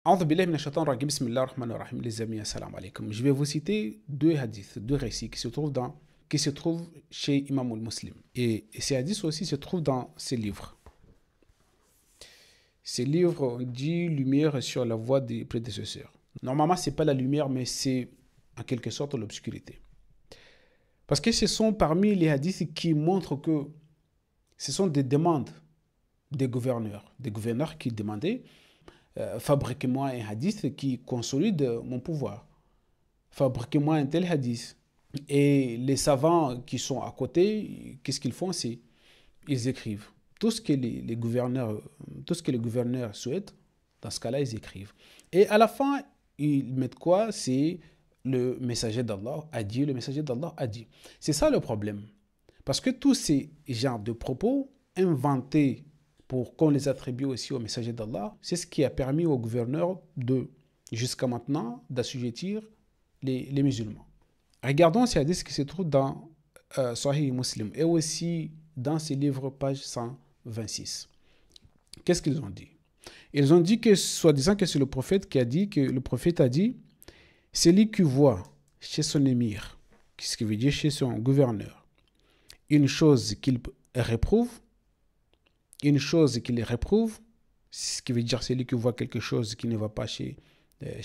A'udhu billahi minash shaitanir rajim. Bismillahir rahmanir rahim. Les amis, assalamu alaikum. Je vais vous citer deux hadiths, deux récits qui se trouvent chez Imam al-Muslim. Et ces hadiths aussi se trouvent dans ces livres. Ces livres, on dit lumière sur la voie des prédécesseurs. Normalement, ce n'est pas la lumière, mais c'est en quelque sorte l'obscurité. Parce que ce sont parmi les hadiths qui montrent que ce sont des demandes des gouverneurs qui demandaient fabriquez-moi un hadith qui consolide mon pouvoir. Fabriquez-moi un tel hadith. Et les savants qui sont à côté, qu'est-ce qu'ils font? Ils écrivent. Tout ce que les gouverneurs souhaitent, dans ce cas-là, ils écrivent. Et à la fin, ils mettent quoi? C'est le messager d'Allah a dit, le messager d'Allah a dit. C'est ça le problème. Parce que tous ces genres de propos inventés pour qu'on les attribue aussi au messager d'Allah, c'est ce qui a permis aux gouverneurs jusqu'à maintenant, d'assujettir les musulmans. Regardons ces hadiths qui se trouvent dans Sahih Muslim et aussi dans ces livres, page 126. Qu'est-ce qu'ils ont dit? Ils ont dit que, soi-disant que c'est le prophète qui a dit, que le prophète a dit, c'est lui qui voit chez son émir, ce qui veut dire chez son gouverneur, une chose qu'il réprouve, ce qui veut dire c'est lui qui voit quelque chose qui ne va pas chez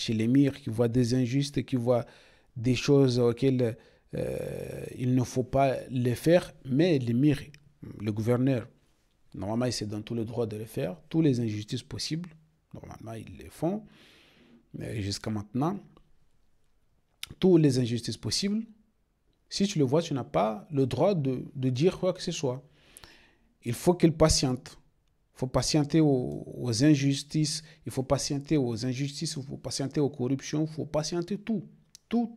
l'émir, qui voit des injustes, qui voit des choses auxquelles il ne faut pas les faire, mais l'émir, le gouverneur, normalement il se donne tout le droit de le faire, toutes les injustices possibles, normalement ils les font, mais jusqu'à maintenant, toutes les injustices possibles, si tu le vois, tu n'as pas le droit de dire quoi que ce soit. Il faut qu'il patiente. Il faut patienter aux injustices. Il faut patienter aux corruptions. Il faut patienter tout. Tout.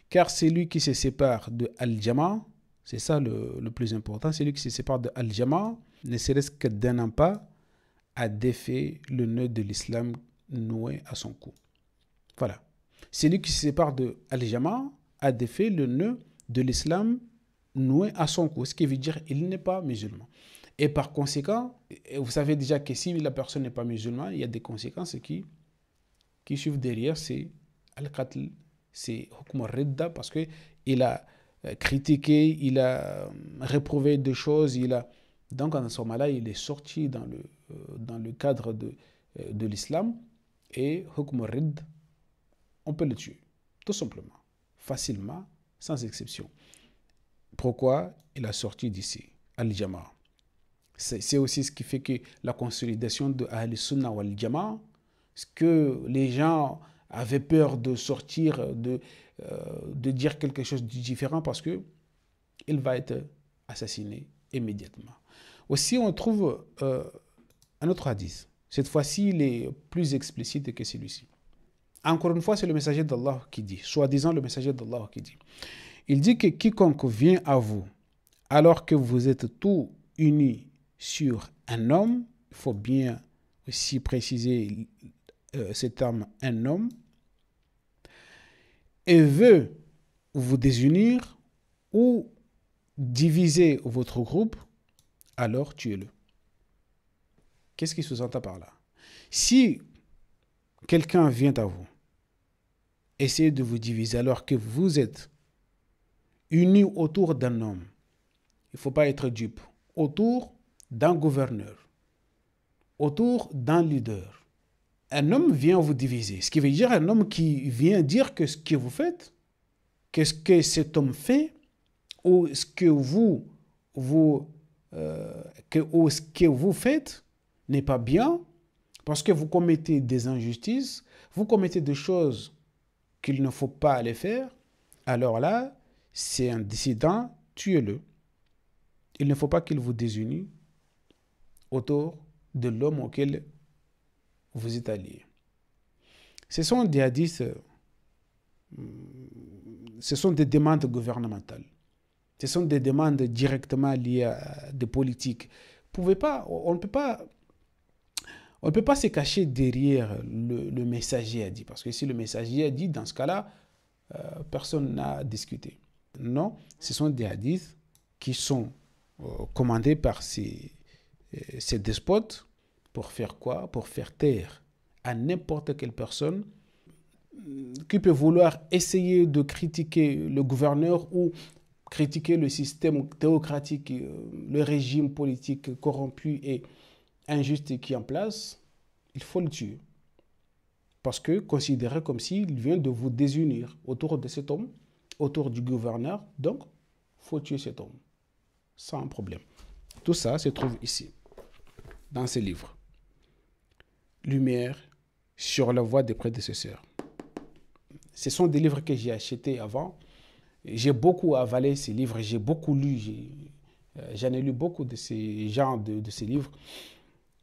Car c'est lui qui se sépare de Al-Jama'. C'est ça le plus important. C'est lui qui se sépare de Al-Jama', ne serait-ce que d'un pas, a défait le nœud de l'islam noué à son cou. Voilà. C'est lui qui se sépare de Al-Jama', a défait le nœud de l'islam noué à son cou, ce qui veut dire qu'il n'est pas musulman. Et par conséquent, vous savez déjà que si la personne n'est pas musulmane, il y a des conséquences qui suivent derrière, c'est al-qatl, c'est hukm al-ridda, parce qu'il a critiqué, il a réprouvé des choses, donc en ce moment-là, il est sorti dans le cadre de l'islam, et hukm al-ridd, on peut le tuer, tout simplement, facilement, sans exception. Pourquoi il a sorti d'ici, Al-Jama'a. C'est aussi ce qui fait que la consolidation de Ahl-Sunnah ou Al-Jama'a, ce que les gens avaient peur de sortir, de dire quelque chose de différent parce qu'il va être assassiné immédiatement. Aussi, on trouve un autre hadith. Cette fois-ci, il est plus explicite que celui-ci. Encore une fois, c'est le messager d'Allah qui dit, soi-disant le messager d'Allah qui dit. Il dit que quiconque vient à vous alors que vous êtes tous unis sur un homme, il faut bien aussi préciser ce terme un homme, et veut vous désunir ou diviser votre groupe, alors tuez-le. Qu'est-ce qui sous-entend par là? Si quelqu'un vient à vous, essayez de vous diviser alors que vous êtes unis autour d'un homme, il ne faut pas être dupe, autour d'un gouverneur, autour d'un leader. Un homme vient vous diviser. Ce qui veut dire un homme qui vient dire que ce que vous faites, qu'est-ce que cet homme fait, ou ce que vous faites n'est pas bien, parce que vous commettez des injustices, vous commettez des choses qu'il ne faut pas aller faire, alors là, c'est un dissident, tuez-le. Il ne faut pas qu'il vous désunisse autour de l'homme auquel vous êtes alliés. Ce sont des hadiths, ce sont des demandes gouvernementales. Ce sont des demandes directement liées à des politiques. On ne peut pas se cacher derrière le messager a dit. Parce que si le messager a dit, dans ce cas-là, personne n'a discuté. Non, ce sont des hadiths qui sont commandés par ces despotes pour faire quoi? Pour faire taire à n'importe quelle personne qui peut vouloir essayer de critiquer le gouverneur ou critiquer le système théocratique, le régime politique corrompu et injuste qui est en place, il faut le tuer. Parce que considéré comme s'il vient de vous désunir autour de cet homme, autour du gouverneur, donc il faut tuer cet homme, sans problème. Tout ça se trouve ici, dans ce livre. Lumière sur la voie des prédécesseurs. Ce sont des livres que j'ai achetés avant. J'ai beaucoup avalé ces livres, j'ai beaucoup lu, j'en ai lu beaucoup de ces genres de ces livres.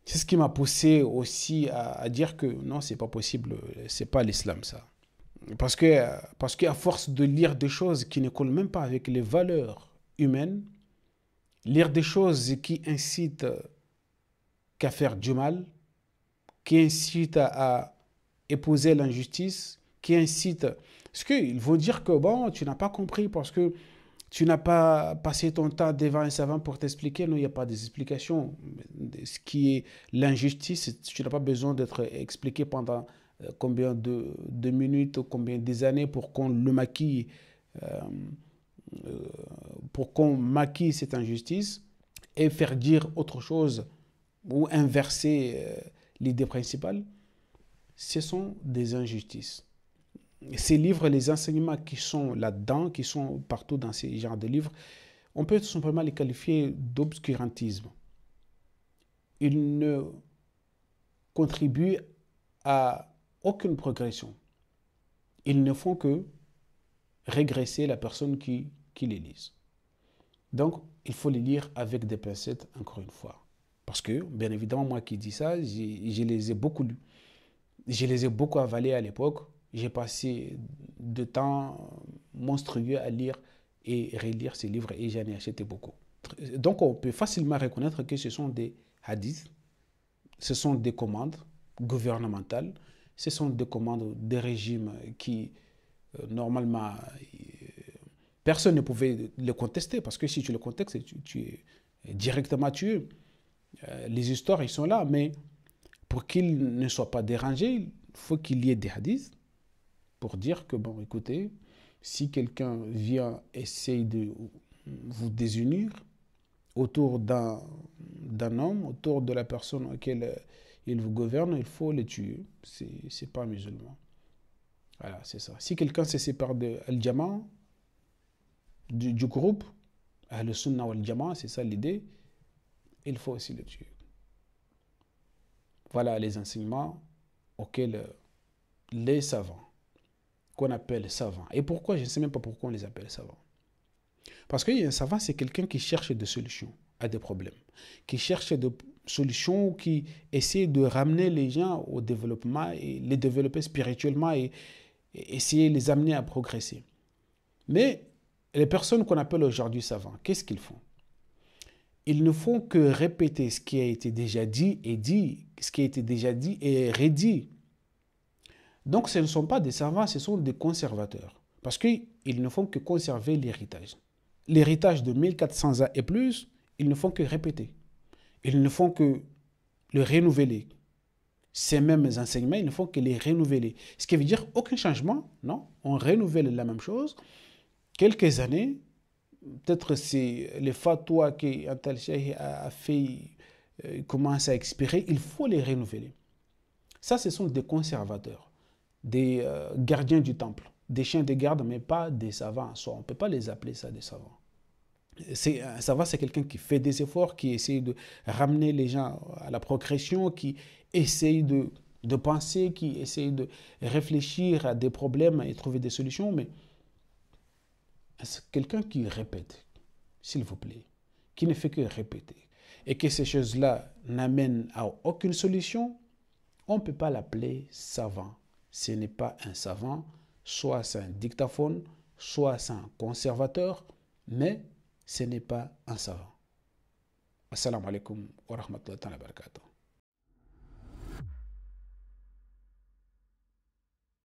C'est ce qui m'a poussé aussi à dire que non, c'est pas possible, c'est pas l'islam ça. Parce qu'à force de lire des choses qui ne collent même pas avec les valeurs humaines, lire des choses qui incitent qu'à faire du mal, qui incitent à épouser l'injustice, qui incitent... Parce qu'ils vont dire que bon, tu n'as pas compris parce que tu n'as pas passé ton temps devant un savant pour t'expliquer. Non, il n'y a pas d'explication. Ce qui est l'injustice, tu n'as pas besoin d'être expliqué pendant combien de minutes, combien des années pour qu'on le maquille, euh, pour qu'on maquille cette injustice et faire dire autre chose ou inverser l'idée principale. Ce sont des injustices. Ces livres, les enseignements qui sont là-dedans, qui sont partout dans ces genres de livres, on peut tout simplement les qualifier d'obscurantisme. Ils ne contribuent à aucune progression. Ils ne font que régresser la personne qui les lise. Donc, il faut les lire avec des pincettes, encore une fois. Parce que, bien évidemment, moi qui dis ça, je les ai beaucoup lus. Je les ai beaucoup avalés à l'époque. J'ai passé de temps monstrueux à lire et relire ces livres et j'en ai acheté beaucoup. Donc on peut facilement reconnaître que ce sont des hadiths, ce sont des commandes gouvernementales, ce sont des commandes des régimes qui, normalement, personne ne pouvait le contester parce que si tu le contestes, tu es directement tué. Les histoires, ils sont là, mais pour qu'ils ne soient pas dérangés, il faut qu'il y ait des hadiths pour dire que, bon, écoutez, si quelqu'un vient essayer de vous désunir autour d'un homme, autour de la personne auquel il vous gouverne, il faut le tuer. C'est pas musulman. Voilà, c'est ça. Si quelqu'un se sépare de Al-Jama'a, du groupe, Ahl-Sunnah wal-Jama'a, c'est ça l'idée, il faut aussi le tuer. Voilà les enseignements auxquels les savants, qu'on appelle savants. Et pourquoi? Je ne sais même pas pourquoi on les appelle savants. Parce qu'un savant, c'est quelqu'un qui cherche des solutions à des problèmes, qui cherche des solutions, qui essaie de ramener les gens au développement et les développer spirituellement et essayer de les amener à progresser. Mais les personnes qu'on appelle aujourd'hui savants, qu'est-ce qu'ils font? Ils ne font que répéter ce qui a été déjà dit et dit, ce qui a été déjà dit et redit. Donc ce ne sont pas des savants, ce sont des conservateurs. Parce qu'ils ne font que conserver l'héritage. L'héritage de 1400 ans et plus, ils ne font que répéter. Ils ne font que le renouveler. Ces mêmes enseignements, ils ne font que les renouveler. Ce qui veut dire aucun changement, non. On renouvelle la même chose. Quelques années, peut-être c'est les fatwas qu'un tel cheikh a fait, commencent à expirer, il faut les renouveler. Ça, ce sont des conservateurs, des gardiens du temple, des chiens de garde, mais pas des savants. On ne peut pas les appeler ça des savants. Un savant, c'est quelqu'un qui fait des efforts, qui essaie de ramener les gens à la progression, qui essaye de penser, qui essaye de réfléchir à des problèmes et trouver des solutions, mais c'est quelqu'un qui répète, s'il vous plaît, qui ne fait que répéter, et que ces choses-là n'amènent à aucune solution, on ne peut pas l'appeler savant. Ce n'est pas un savant, soit c'est un dictaphone, soit c'est un conservateur, mais ce n'est pas un savant. Assalamu alaikum wa rahmatullahi wa barakatuh.